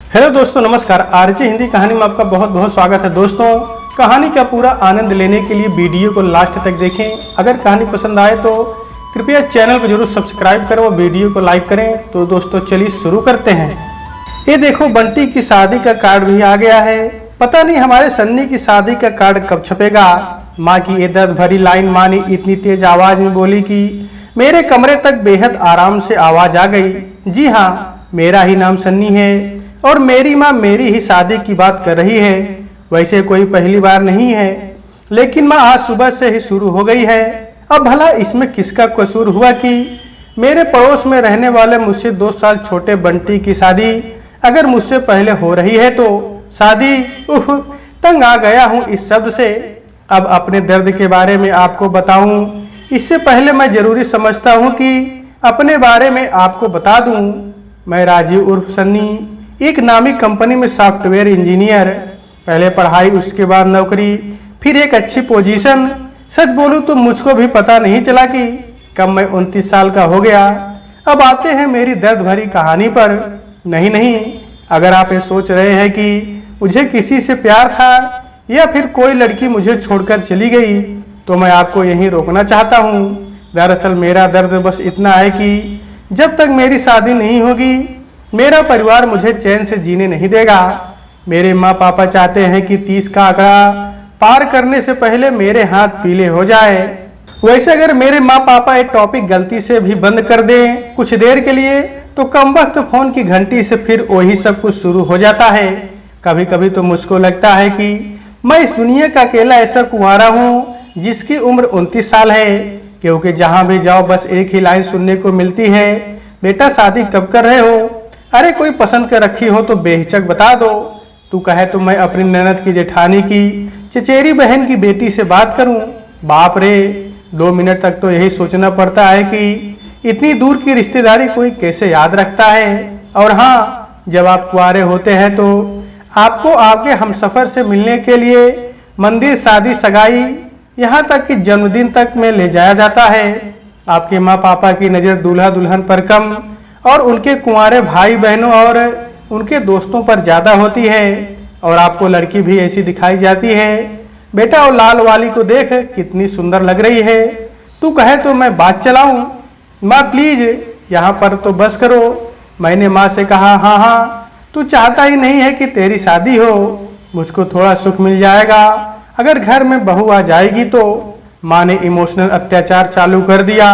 Hello दोस्तों, नमस्कार। RJ Hindi कहानी में आपका बहुत बहुत स्वागत है। दोस्तों, कहानी का पूरा आनंद लेने के लिए वीडियो को लास्ट तक देखें। अगर कहानी पसंद आए तो कृपया चैनल को जरूर सब्सक्राइब करें और वीडियो को लाइक करें। तो दोस्तों चलिए शुरू करते हैं। ये देखो, बंटी की शादी का कार्ड भी आ गया है। पता नहीं हमारे सन्नी की शादी का कार्ड कब छपेगा। माँ की ये दर्द भरी लाइन माँ ने इतनी तेज आवाज में बोली कि मेरे कमरे तक बेहद आराम से आवाज आ गई। जी हाँ, मेरा ही नाम सन्नी है और मेरी माँ मेरी ही शादी की बात कर रही है। वैसे कोई पहली बार नहीं है, लेकिन माँ आज सुबह से ही शुरू हो गई है। अब भला इसमें किसका कसूर हुआ कि मेरे पड़ोस में रहने वाले मुझसे 2 साल छोटे बंटी की शादी अगर मुझसे पहले हो रही है तो शादी, उफ, तंग आ गया हूँ इस शब्द से। अब अपने दर्द के बारे में आपको बताऊं, इससे पहले मैं जरूरी समझता हूँ कि अपने बारे में आपको बता दूं। मैं राजीव उर्फ सन्नी, एक नामी कंपनी में सॉफ्टवेयर इंजीनियर, पहले पढ़ाई उसके बाद नौकरी, फिर एक अच्छी पोजीशन। सच बोलूं तो मुझको भी पता नहीं चला कि कब मैं 29 साल का हो गया। अब आते हैं मेरी दर्द भरी कहानी पर। नहीं, अगर आप ये सोच रहे हैं कि मुझे किसी से प्यार था या फिर कोई लड़की मुझे छोड़कर चली गई, तो मैं आपको यहीं रोकना चाहता हूँ। दरअसल मेरा दर्द बस इतना है कि जब तक मेरी शादी नहीं होगी मेरा परिवार मुझे चैन से जीने नहीं देगा। मेरे माँ पापा चाहते हैं कि 30 का आंकड़ा पार करने से पहले मेरे हाथ पीले हो जाए। वैसे अगर मेरे माँ पापा एक टॉपिक गलती से भी बंद कर दें कुछ देर के लिए, तो कम वक्त फोन की घंटी से फिर वही सब कुछ शुरू हो जाता है। कभी कभी तो मुझको लगता है कि मैं इस दुनिया का अकेला ऐसा कुंवारा हूँ जिसकी उम्र 29 साल है, क्योंकि जहाँ भी जाओ बस एक ही लाइन सुनने को मिलती है, बेटा शादी कब कर रहे हो? अरे कोई पसंद कर रखी हो तो बेहिचक बता दो। तू कहे तो मैं अपनी ननद की जेठानी की चचेरी बहन की बेटी से बात करूं। बाप रे, 2 मिनट तक तो यही सोचना पड़ता है कि इतनी दूर की रिश्तेदारी कोई कैसे याद रखता है। और हाँ, जब आप कुंवारे होते हैं तो आपको आपके हमसफर से मिलने के लिए मंदिर, शादी, सगाई, यहाँ तक कि जन्मदिन तक में ले जाया जाता है। आपके माँ पापा की नज़र दूल्हा दुल्हन पर कम और उनके कुंवारे भाई बहनों और उनके दोस्तों पर ज़्यादा होती है। और आपको लड़की भी ऐसी दिखाई जाती है। बेटा और लाल वाली को देख, कितनी सुंदर लग रही है। तू कहे तो मैं बात चलाऊं? माँ प्लीज यहाँ पर तो बस करो। मैंने माँ से कहा, हाँ, तू चाहता ही नहीं है कि तेरी शादी हो। मुझको थोड़ा सुख मिल जाएगा अगर घर में बहू आ जाएगी तो। माँ ने इमोशनल अत्याचार चालू कर दिया।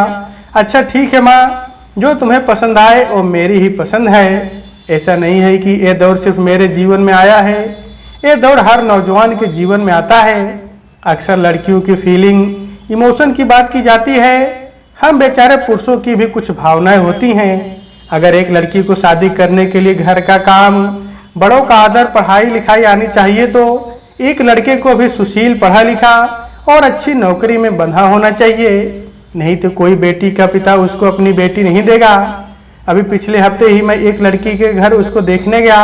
अच्छा ठीक है माँ, जो तुम्हें पसंद आए वो मेरी ही पसंद है। ऐसा नहीं है कि ये दौर सिर्फ मेरे जीवन में आया है, ये दौर हर नौजवान के जीवन में आता है। अक्सर लड़कियों की फीलिंग, इमोशन की बात की जाती है। हम बेचारे पुरुषों की भी कुछ भावनाएं होती हैं। अगर एक लड़की को शादी करने के लिए घर का काम, बड़ों का आदर, पढ़ाई लिखाई आनी चाहिए, तो एक लड़के को भी सुशील, पढ़ा लिखा और अच्छी नौकरी में बंधा होना चाहिए। नहीं तो कोई बेटी का पिता उसको अपनी बेटी नहीं देगा। अभी पिछले हफ्ते ही मैं एक लड़की के घर उसको देखने गया,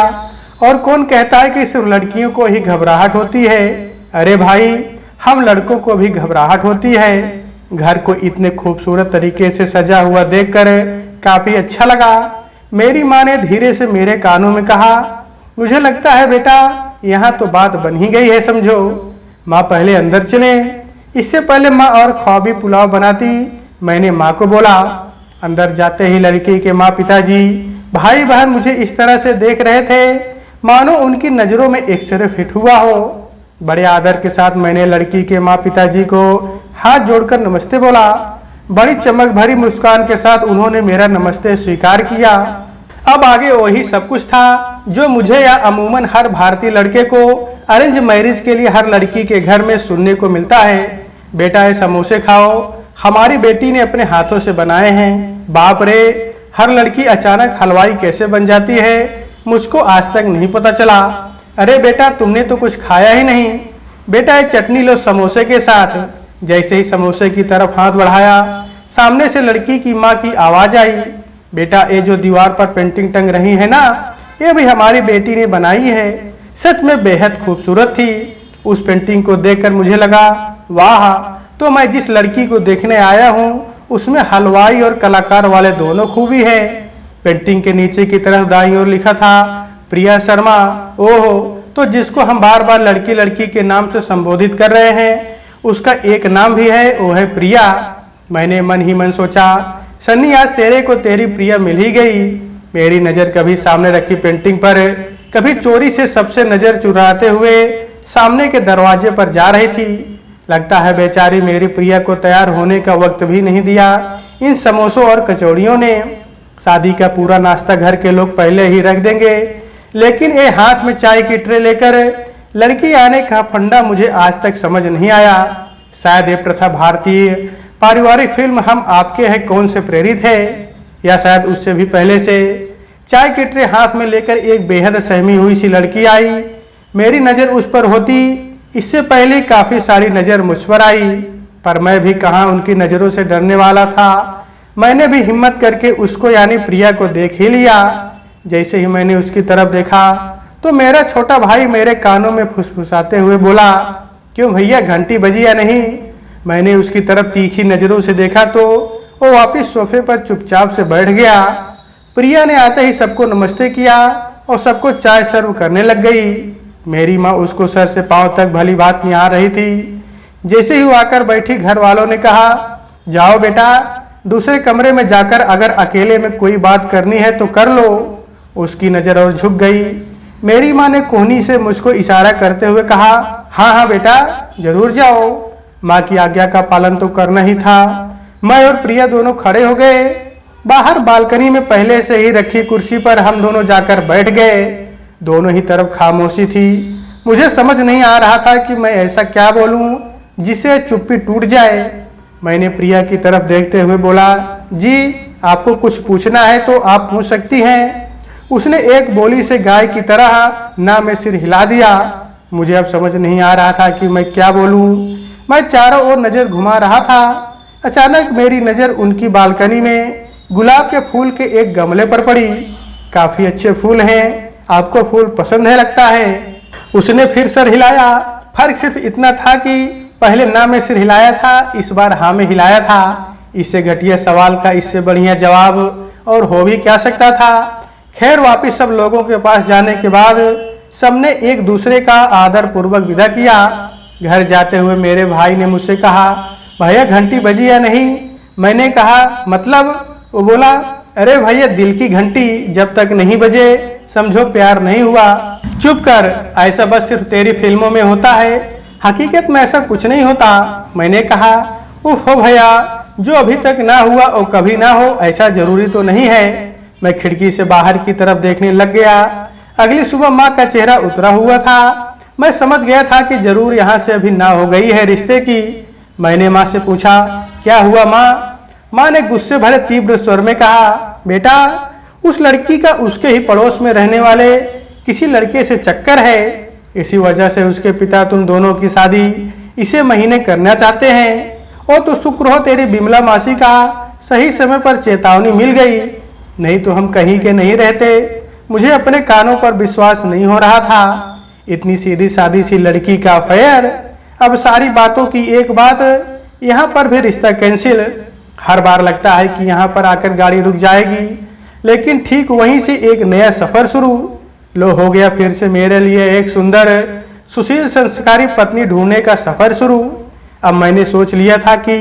और कौन कहता है कि सिर्फ लड़कियों को ही घबराहट होती है? अरे भाई, हम लड़कों को भी घबराहट होती है। घर को इतने खूबसूरत तरीके से सजा हुआ देखकर काफी अच्छा लगा। मेरी माँ ने धीरे से मेरे कानों में कहा, मुझे लगता है बेटा यहाँ तो बात बन ही गई है समझो। माँ पहले अंदर चले। इससे पहले माँ और ख्वाबी पुलाव बनाती, मैंने माँ को बोला। अंदर जाते ही लड़की के माँ, पिताजी, भाई बहन मुझे इस तरह से देख रहे थे मानो उनकी नज़रों में एक्सरे फिट हुआ हो। बड़े आदर के साथ मैंने लड़की के माँ पिताजी को हाथ जोड़कर नमस्ते बोला। बड़ी चमक भरी मुस्कान के साथ उन्होंने मेरा नमस्ते स्वीकार किया। अब आगे वही सब कुछ था जो मुझे या अमूमन हर भारतीय लड़के को अरेंज मैरिज के लिए हर लड़की के घर में सुनने को मिलता है। बेटा ये समोसे खाओ, हमारी बेटी ने अपने हाथों से बनाए हैं। बाप रे, हर लड़की अचानक हलवाई कैसे बन जाती है मुझको आज तक नहीं पता चला। अरे बेटा तुमने तो कुछ खाया ही नहीं। बेटा ये चटनी लो समोसे के साथ। जैसे ही समोसे की तरफ हाथ बढ़ाया, सामने से लड़की की माँ की आवाज आई, बेटा ये जो दीवार पर पेंटिंग टंग रही है ना, ये भी हमारी बेटी ने बनाई है। सच में बेहद खूबसूरत थी। उस पेंटिंग को देखकर मुझे लगा, वाह, तो मैं जिस लड़की को देखने आया हूँ उसमें हलवाई और कलाकार वाले दोनों खूबी हैं। पेंटिंग के नीचे की तरफ दाईं ओर लिखा था, प्रिया शर्मा, ओहो, तो जिसको हम बार बार लड़की लड़की के नाम से संबोधित कर रहे हैं उसका एक नाम भी है, वो है प्रिया। मैंने मन ही मन सोचा, सन्नी आज तेरे को तेरी प्रिया मिल ही गई। मेरी नज़र कभी सामने रखी पेंटिंग पर, कभी चोरी से सबसे नज़र चुराते हुए सामने के दरवाजे पर जा रही थी। लगता है बेचारी मेरी प्रिया को तैयार होने का वक्त भी नहीं दिया इन समोसों और कचौड़ियों ने। शादी का पूरा नाश्ता घर के लोग पहले ही रख देंगे, लेकिन ये हाथ में चाय की ट्रे लेकर लड़की आने का फंडा मुझे आज तक समझ नहीं आया। शायद ये प्रथा भारतीय पारिवारिक फिल्म हम आपके हैं कौन से प्रेरित है, या शायद उससे भी पहले से। चाय की ट्रे हाथ में लेकर एक बेहद सहमी हुई सी लड़की आई। मेरी नज़र उस पर होती इससे पहले काफ़ी सारी नज़र मुझ पर आई, पर मैं भी कहाँ उनकी नज़रों से डरने वाला था। मैंने भी हिम्मत करके उसको यानी प्रिया को देख ही लिया। जैसे ही मैंने उसकी तरफ देखा तो मेरा छोटा भाई मेरे कानों में फुसफुसाते हुए बोला, क्यों भैया घंटी बजी या नहीं? मैंने उसकी तरफ तीखी नज़रों से देखा तो वो वापस सोफे पर चुपचाप से बैठ गया। प्रिया ने आते ही सबको नमस्ते किया और सबको चाय सर्व करने लग गई। मेरी माँ उसको सर से पांव तक भली बात निहार रही थी। जैसे ही वो आकर बैठी घर वालों ने कहा, जाओ बेटा दूसरे कमरे में जाकर अगर अकेले में कोई बात करनी है तो कर लो। उसकी नज़र और झुक गई। मेरी माँ ने कोहनी से मुझको इशारा करते हुए कहा, हाँ हाँ बेटा जरूर जाओ। माँ की आज्ञा का पालन तो करना ही था। मैं और प्रिया दोनों खड़े हो गए। बाहर बालकनी में पहले से ही रखी कुर्सी पर हम दोनों जाकर बैठ गए। दोनों ही तरफ खामोशी थी। मुझे समझ नहीं आ रहा था कि मैं ऐसा क्या बोलूं जिससे चुप्पी टूट जाए। मैंने प्रिया की तरफ देखते हुए बोला, जी आपको कुछ पूछना है तो आप पूछ सकती हैं। उसने एक बोली से गाय की तरह ना में सिर हिला दिया। मुझे अब समझ नहीं आ रहा था कि मैं क्या बोलूं। मैं चारों ओर नज़र घुमा रहा था। अचानक मेरी नज़र उनकी बालकनी में गुलाब के फूल के एक गमले पर पड़ी। काफ़ी अच्छे फूल हैं, आपको फूल पसंद है लगता है। उसने फिर सर हिलाया। फर्क सिर्फ इतना था कि पहले ना में सिर हिलाया था, इस बार हाँ में हिलाया था। इससे घटिया सवाल का इससे बढ़िया जवाब और हो भी क्या सकता था। खैर वापिस सब लोगों के पास जाने के बाद सबने एक दूसरे का आदर पूर्वक विदा किया। घर जाते हुए मेरे भाई ने मुझसे कहा, भैया घंटी बजी या नहीं? मैंने कहा मतलब? वो बोला, अरे भैया दिल की घंटी जब तक नहीं बजे समझो प्यार नहीं हुआ। चुप कर, ऐसा बस सिर्फ तेरी फिल्मों में होता है, हकीकत में ऐसा कुछ नहीं होता। मैंने कहा, उफ हो भैया, जो अभी तक ना हुआ और कभी ना हो ऐसा जरूरी तो नहीं है। मैं खिड़की से बाहर की तरफ देखने लग गया। अगली सुबह माँ का चेहरा उतरा हुआ था। मैं समझ गया था कि जरूर यहाँ से अभी ना हो गई है रिश्ते की। मैंने माँ से पूछा, क्या हुआ माँ? माँ ने गुस्से भरे तीव्र स्वर में कहा, बेटा उस लड़की का उसके ही पड़ोस में रहने वाले किसी लड़के से चक्कर है। इसी वजह से उसके पिता तुम दोनों की शादी इसे महीने करना चाहते हैं। और तो शुक्र हो तेरी बिमला मासी का सही समय पर चेतावनी मिल गई, नहीं तो हम कहीं के नहीं रहते। मुझे अपने कानों पर विश्वास नहीं हो रहा था। इतनी सीधी सादी सी लड़की का अफेयर। अब सारी बातों की एक बात, यहाँ पर भी रिश्ता कैंसिल। हर बार लगता है कि यहाँ पर आकर गाड़ी रुक जाएगी, लेकिन ठीक वहीं से एक नया सफर शुरू। लो हो गया फिर से मेरे लिए एक सुंदर सुशील संस्कारी पत्नी ढूंढने का सफर शुरू। अब मैंने सोच लिया था कि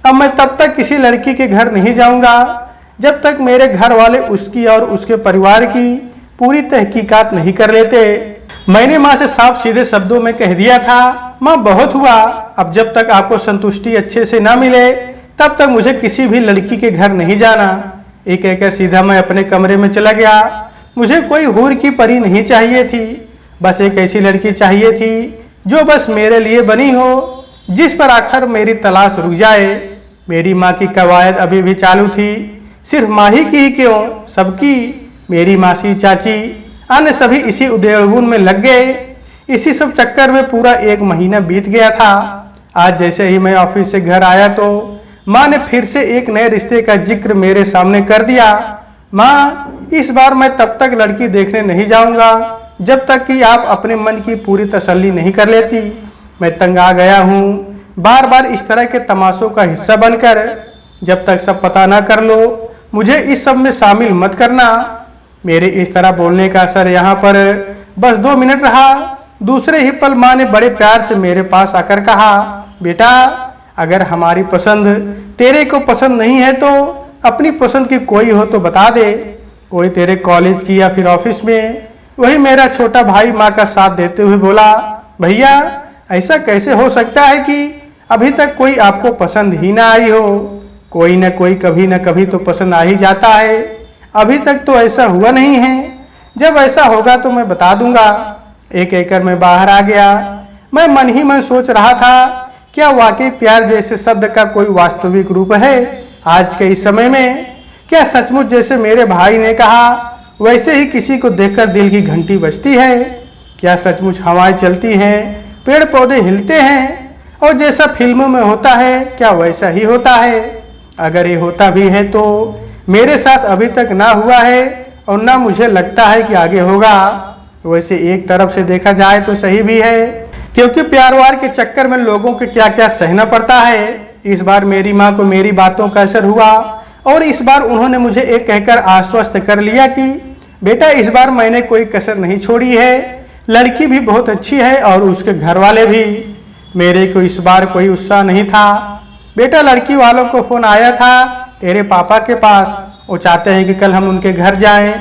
अब मैं तब तक किसी लड़की के घर नहीं जाऊंगा जब तक मेरे घर वाले उसकी और उसके परिवार की पूरी तहकीकात नहीं कर लेते। मैंने माँ से साफ सीधे शब्दों में कह दिया था, माँ बहुत हुआ, अब जब तक आपको संतुष्टि अच्छे से ना मिले तब तक मुझे किसी भी लड़की के घर नहीं जाना। एक कहकर सीधा मैं अपने कमरे में चला गया। मुझे कोई हूर की परी नहीं चाहिए थी, बस एक ऐसी लड़की चाहिए थी जो बस मेरे लिए बनी हो, जिस पर आखिर मेरी तलाश रुक जाए। मेरी माँ की कवायद अभी भी चालू थी। सिर्फ माँ ही की ही क्यों, सबकी, मेरी मासी, चाची, अन्य सभी इसी उद्योगुन में लग गए। इसी सब चक्कर में पूरा एक महीना बीत गया था। आज जैसे ही मैं ऑफिस से घर आया तो माँ ने फिर से एक नए रिश्ते का जिक्र मेरे सामने कर दिया। माँ, इस बार मैं तब तक लड़की देखने नहीं जाऊंगा जब तक कि आप अपने मन की पूरी तसल्ली नहीं कर लेती। मैं तंग आ गया हूँ बार बार इस तरह के तमाशों का हिस्सा बनकर। जब तक सब पता ना कर लो मुझे इस सब में शामिल मत करना। मेरे इस तरह बोलने का असर यहाँ पर बस 2 मिनट रहा। दूसरे ही पल माँ ने बड़े प्यार से मेरे पास आकर कहा, बेटा अगर हमारी पसंद तेरे को पसंद नहीं है तो अपनी पसंद की कोई हो तो बता दे, कोई तेरे कॉलेज की या फिर ऑफिस में। वही मेरा छोटा भाई माँ का साथ देते हुए बोला, भैया ऐसा कैसे हो सकता है कि अभी तक कोई आपको पसंद ही ना आई हो, कोई न कोई कभी न कभी तो पसंद आ ही जाता है। अभी तक तो ऐसा हुआ नहीं है, जब ऐसा होगा तो मैं बता दूंगा। एक एकड़ में बाहर आ गया। मैं मन ही मन सोच रहा था, क्या वाकई प्यार जैसे शब्द का कोई वास्तविक रूप है आज के इस समय में? क्या सचमुच जैसे मेरे भाई ने कहा वैसे ही किसी को देखकर दिल की घंटी बजती है? क्या सचमुच हवाएं चलती हैं, पेड़ पौधे हिलते हैं और जैसा फिल्मों में होता है क्या वैसा ही होता है? अगर ये होता भी है तो मेरे साथ अभी तक ना हुआ है और ना मुझे लगता है कि आगे होगा। वैसे एक तरफ से देखा जाए तो सही भी है, क्योंकि प्यार वार के चक्कर में लोगों को क्या क्या सहना पड़ता है। इस बार मेरी माँ को मेरी बातों का असर हुआ और इस बार उन्होंने मुझे एक कहकर आश्वस्त कर लिया कि बेटा इस बार मैंने कोई कसर नहीं छोड़ी है, लड़की भी बहुत अच्छी है और उसके घर वाले भी। मेरे को इस बार कोई उत्साह नहीं था। बेटा लड़की वालों को फोन आया था तेरे पापा के पास, वो चाहते हैं कि कल हम उनके घर जाएं।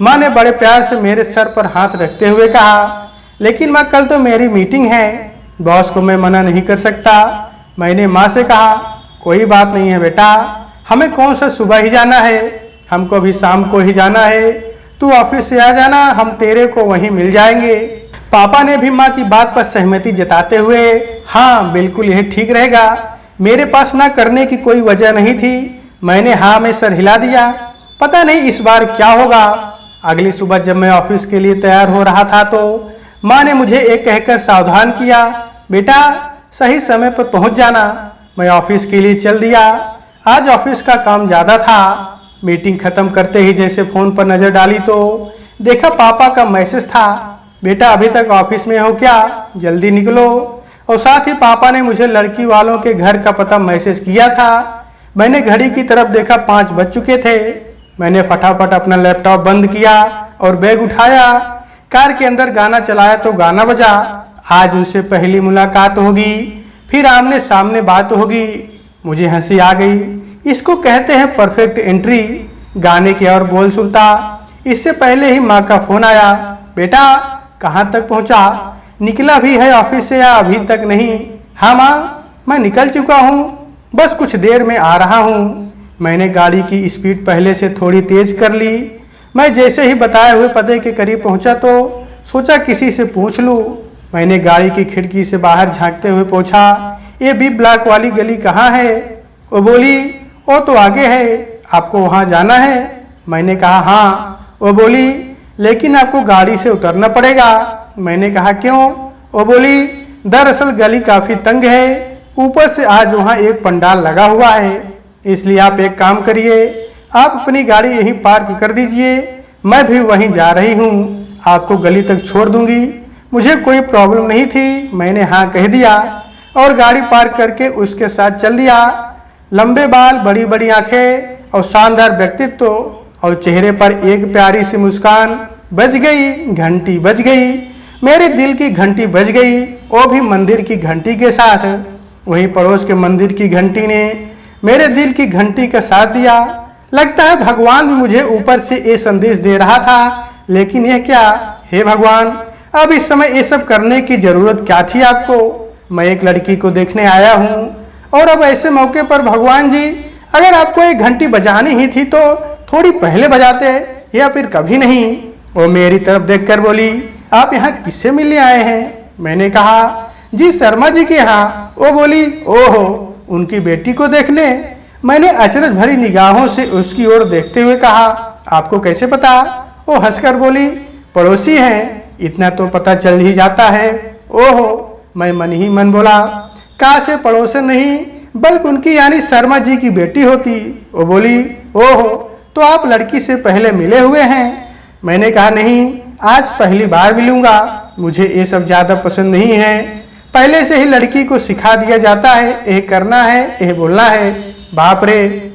माँ ने बड़े प्यार से मेरे सर पर हाथ रखते हुए कहा, लेकिन माँ कल तो मेरी मीटिंग है, बॉस को मैं मना नहीं कर सकता। मैंने माँ से कहा, कोई बात नहीं है बेटा, हमें कौन सा सुबह ही जाना है, हमको अभी शाम को ही जाना है। तू ऑफिस से आ जाना, हम तेरे को वहीं मिल जाएंगे। पापा ने भी माँ की बात पर सहमति जताते हुए, हाँ बिल्कुल यह ठीक रहेगा। मेरे पास ना करने की कोई वजह नहीं थी। मैंने हाँ में सर हिला दिया। पता नहीं इस बार क्या होगा। अगली सुबह जब मैं ऑफिस के लिए तैयार हो रहा था तो माँ ने मुझे एक कहकर सावधान किया, बेटा सही समय पर पहुंच जाना। मैं ऑफिस के लिए चल दिया। आज ऑफिस का काम ज़्यादा था। मीटिंग खत्म करते ही जैसे फ़ोन पर नज़र डाली तो देखा पापा का मैसेज था, बेटा अभी तक ऑफिस में हो क्या, जल्दी निकलो। और साथ ही पापा ने मुझे लड़की वालों के घर का पता मैसेज किया था। मैंने घड़ी की तरफ देखा, 5 बज चुके थे। मैंने फटाफट अपना लैपटॉप बंद किया और बैग उठाया। कार के अंदर गाना चलाया तो गाना बजा। आज उनसे पहली मुलाकात होगी, फिर आमने सामने बात होगी। मुझे हंसी आ गई। इसको कहते हैं परफेक्ट एंट्री। गाने के और बोल सुनता इससे पहले ही माँ का फोन आया, बेटा कहाँ तक पहुँचा, निकला भी है ऑफिस से या अभी तक नहीं? हाँ माँ मैं निकल चुका हूँ, बस कुछ देर में आ रहा हूँ। मैंने गाड़ी की स्पीड पहले से थोड़ी तेज कर ली। मैं जैसे ही बताए हुए पते के करीब पहुंचा तो सोचा किसी से पूछ लूं। मैंने गाड़ी की खिड़की से बाहर झांकते हुए पूछा, ये बी ब्लॉक वाली गली कहाँ है? वो बोली, वो तो आगे है, आपको वहाँ जाना है? मैंने कहा हाँ। वो बोली, लेकिन आपको गाड़ी से उतरना पड़ेगा। मैंने कहा क्यों? वो बोली, दरअसल गली काफ़ी तंग है, ऊपर से आज वहाँ एक पंडाल लगा हुआ है, इसलिए आप एक काम करिए, आप अपनी गाड़ी यहीं पार्क कर दीजिए, मैं भी वहीं जा रही हूँ, आपको गली तक छोड़ दूंगी। मुझे कोई प्रॉब्लम नहीं थी। मैंने हाँ कह दिया और गाड़ी पार्क करके उसके साथ चल दिया। लंबे बाल, बड़ी बड़ी आंखें और शानदार व्यक्तित्व और चेहरे पर एक प्यारी सी मुस्कान। बज गई घंटी, बज गई, मेरे दिल की घंटी बज गई, वो भी मंदिर की घंटी के साथ। वहीं पड़ोस के मंदिर की घंटी ने मेरे दिल की घंटी का साथ दिया। लगता है भगवान भी मुझे ऊपर से ये संदेश दे रहा था, लेकिन यह क्या? हे भगवान, अब इस समय ये सब करने की जरूरत क्या थी आपको? मैं एक लड़की को देखने आया हूँ और अब ऐसे मौके पर भगवान जी अगर आपको एक घंटी बजानी ही थी तो थोड़ी पहले बजाते या फिर कभी नहीं। वो मेरी तरफ देखकर बोली, आप यहाँ किससे मिलने आए हैं? मैंने कहा जी शर्मा जी के यहाँ। वो बोली, ओहो उनकी बेटी को देखने? मैंने अचरज भरी निगाहों से उसकी ओर देखते हुए कहा, आपको कैसे पता? वो हंसकर बोली, पड़ोसी हैं, इतना तो पता चल ही जाता है। ओहो, मैं मन ही मन बोला, काश से पड़ोसन नहीं बल्कि उनकी यानी शर्मा जी की बेटी होती। वो बोली, ओहो तो आप लड़की से पहले मिले हुए हैं? मैंने कहा नहीं, आज पहली बार मिलूंगा, मुझे ये सब ज़्यादा पसंद नहीं है। पहले से ही लड़की को सिखा दिया जाता है, ये करना है, ये बोलना है। बाप रे,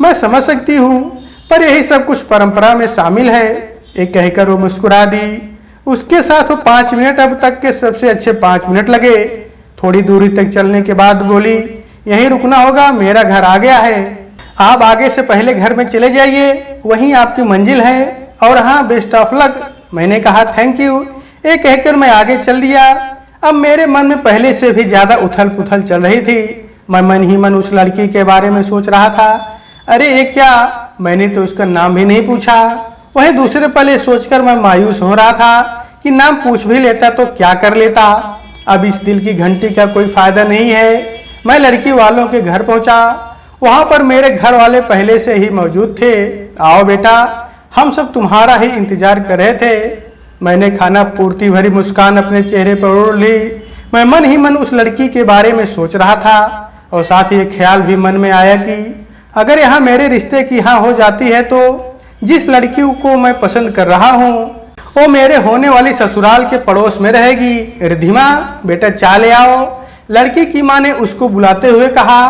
मैं समझ सकती हूँ, पर यही सब कुछ परंपरा में शामिल है। एक कहकर वो मुस्कुरा दी। उसके साथ वो 5 मिनट अब तक के सबसे अच्छे 5 मिनट लगे। थोड़ी दूरी तक चलने के बाद बोली, यहीं रुकना होगा, मेरा घर आ गया है, आप आगे से पहले घर में चले जाइए, वहीं आपकी मंजिल है, और हाँ बेस्ट ऑफ लक। मैंने कहा थैंक यू। ये कहकर मैं आगे चल दिया। अब मेरे मन में पहले से भी ज्यादा उथल पुथल चल रही थी। मैं मन ही मन उस लड़की के बारे में सोच रहा था। अरे ये क्या, मैंने तो उसका नाम भी नहीं पूछा। वही दूसरे पल ये सोचकर मैं मायूस हो रहा था कि नाम पूछ भी लेता तो क्या कर लेता। अब इस दिल की घंटी का कोई फायदा नहीं है। मैं लड़की वालों के घर पहुंचा। वहां पर मेरे घर वाले पहले से ही मौजूद थे। आओ बेटा, हम सब तुम्हारा ही इंतजार कर रहे थे। मैंने खाना पूर्ति भरी मुस्कान अपने चेहरे पर ओढ़ ली। मैं मन ही मन उस लड़की के बारे में सोच रहा था और साथ ही एक ख्याल भी मन में आया कि अगर यहाँ मेरे रिश्ते की हाँ हो जाती है तो जिस लड़की को मैं पसंद कर रहा हूँ वो मेरे होने वाली ससुराल के पड़ोस में रहेगी। रिधिमा बेटा चाय ले आओ। लड़की की माँ ने उसको बुलाते हुए कहा।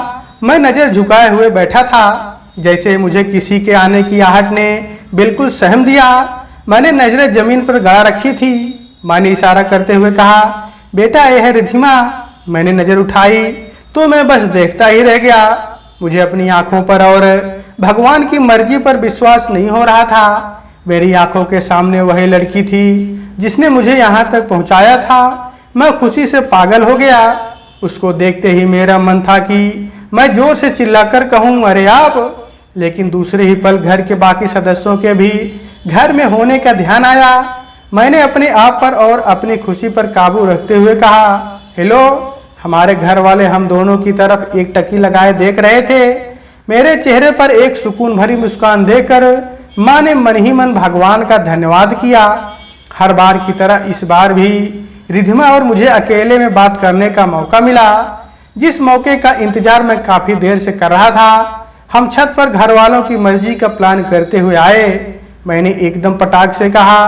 मैं नजर झुकाए हुए बैठा था। जैसे मुझे किसी के आने की आहट ने बिल्कुल सहम दिया। मैंने नजरें जमीन पर गड़ा रखी थी। माँ ने इशारा करते हुए कहा, बेटा यह है रिधिमा। मैंने नजर उठाई तो मैं बस देखता ही रह गया। मुझे अपनी आंखों पर और भगवान की मर्जी पर विश्वास नहीं हो रहा था। मेरी आंखों के सामने वही लड़की थी जिसने मुझे यहाँ तक पहुँचाया था। मैं खुशी से पागल हो गया। उसको देखते ही मेरा मन था कि मैं जोर से चिल्लाकर कहूँ, अरे आप, लेकिन दूसरे ही पल घर के बाकी सदस्यों के भी घर में होने का ध्यान आया। मैंने अपने आप पर और अपनी खुशी पर काबू रखते हुए कहा, हेलो। हमारे घर वाले हम दोनों की तरफ एक टकी लगाए देख रहे थे। मेरे चेहरे पर एक सुकून भरी मुस्कान देकर माँ ने मन ही मन भगवान का धन्यवाद किया। हर बार की तरह इस बार भी रिधिमा और मुझे अकेले में बात करने का मौका मिला, जिस मौके का इंतजार मैं काफी देर से कर रहा था। हम छत पर घर वालों की मर्जी का प्लान करते हुए आए। मैंने एकदम पटाख से कहा,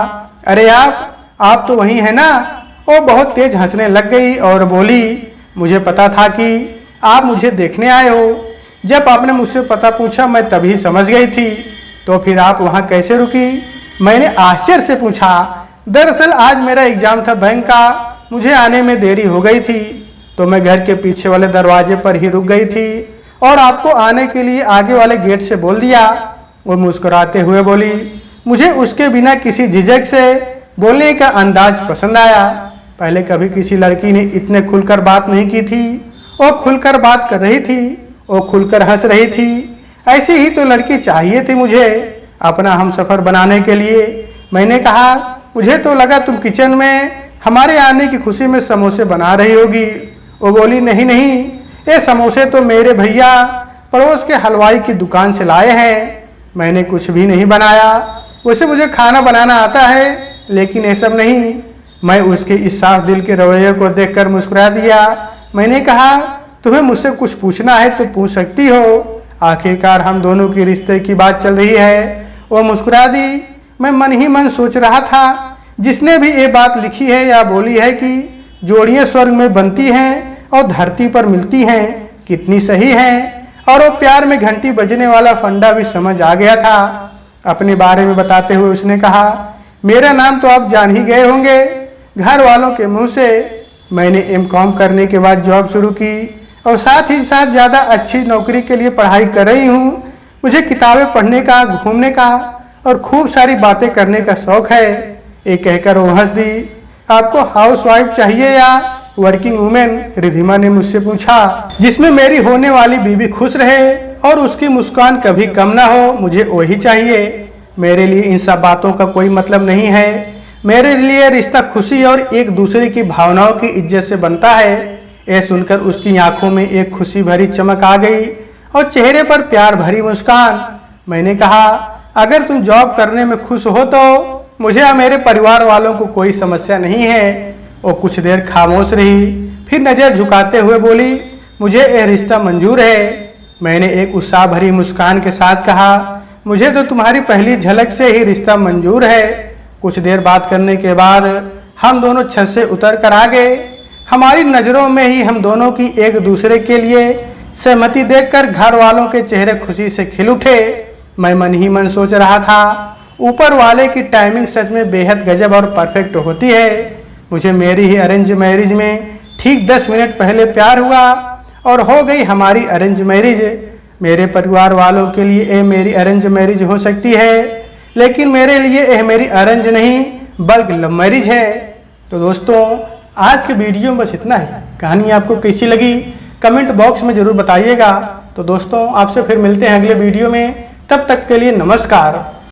अरे आप तो वही है ना। वो बहुत तेज हंसने लग गई और बोली, मुझे पता था कि आप मुझे देखने आए हो। जब आपने मुझसे पता पूछा मैं तभी समझ गई थी। तो फिर आप वहाँ कैसे रुकी? मैंने आश्चर्य से पूछा। दरअसल आज मेरा एग्जाम था बैंक का, मुझे आने में देरी हो गई थी तो मैं घर के पीछे वाले दरवाजे पर ही रुक गई थी और आपको आने के लिए आगे वाले गेट से बोल दिया। वो मुस्कुराते हुए बोली। मुझे उसके बिना किसी झिझक से बोलने का अंदाज पसंद आया। पहले कभी किसी लड़की ने इतने खुलकर बात नहीं की थी। वो खुलकर बात कर रही थी, वो खुलकर हंस रही थी। ऐसी ही तो लड़की चाहिए थी मुझे अपना हमसफर बनाने के लिए। मैंने कहा, मुझे तो लगा तुम किचन में हमारे आने की खुशी में समोसे बना रही होगी। वो बोली, नहीं नहीं, ये समोसे तो मेरे भैया पड़ोस के हलवाई की दुकान से लाए हैं। मैंने कुछ भी नहीं बनाया। वैसे मुझे खाना बनाना आता है लेकिन ये सब नहीं। मैं उसके इस साफ दिल के रवैये को देखकर मुस्कुरा दिया। मैंने कहा, तुम्हें मुझसे कुछ पूछना है तो पूछ सकती हो। आखिरकार हम दोनों के रिश्ते की बात चल रही है। वो मुस्कुरा दी। मैं मन ही मन सोच रहा था, जिसने भी ये बात लिखी है या बोली है कि जोड़ियाँ स्वर्ग में बनती हैं और धरती पर मिलती हैं, कितनी सही है। और वो प्यार में घंटी बजने वाला फंडा भी समझ आ गया था। अपने बारे में बताते हुए उसने कहा, मेरा नाम तो आप जान ही गए होंगे घर वालों के मुंह से। मैंने M.Com करने के बाद जॉब शुरू की और साथ ही साथ ज़्यादा अच्छी नौकरी के लिए पढ़ाई कर रही हूँ। मुझे किताबें पढ़ने का, घूमने का और खूब सारी बातें करने का शौक है। ये कहकर वो हंस दी। आपको हाउसवाइफ चाहिए या वर्किंग वुमेन? रिधिमा ने मुझसे पूछा। जिसमें मेरी होने वाली बीवी खुश रहे और उसकी मुस्कान कभी कम ना हो, मुझे वही चाहिए। मेरे लिए इन सब बातों का कोई मतलब नहीं है। मेरे लिए रिश्ता खुशी और एक दूसरे की भावनाओं की इज्जत से बनता है। यह सुनकर उसकी आंखों में एक खुशी भरी चमक आ गई और चेहरे पर प्यार भरी मुस्कान। मैंने कहा, अगर तुम जॉब करने में खुश हो तो मुझे या मेरे परिवार वालों को कोई समस्या नहीं है। वो कुछ देर खामोश रही, फिर नजर झुकाते हुए बोली, मुझे यह रिश्ता मंजूर है। मैंने एक उत्साह भरी मुस्कान के साथ कहा, मुझे तो तुम्हारी पहली झलक से ही रिश्ता मंजूर है। कुछ देर बात करने के बाद हम दोनों छत से उतर कर आ गए। हमारी नज़रों में ही हम दोनों की एक दूसरे के लिए सहमति देखकर घर वालों के चेहरे खुशी से खिल उठे। मैं मन ही मन सोच रहा था, ऊपर वाले की टाइमिंग सच में बेहद गजब और परफेक्ट होती है। मुझे मेरी ही अरेंज मैरिज में ठीक 10 मिनट पहले प्यार हुआ और हो गई हमारी अरेंज मैरिज। मेरे परिवार वालों के लिए ये मेरी अरेंज मैरिज हो सकती है, लेकिन मेरे लिए यह मेरी अरेंज नहीं बल्कि लव मैरिज है। तो दोस्तों, आज के वीडियो में बस इतना ही। कहानी आपको कैसी लगी कमेंट बॉक्स में जरूर बताइएगा। तो दोस्तों, आपसे फिर मिलते हैं अगले वीडियो में। तब तक के लिए नमस्कार।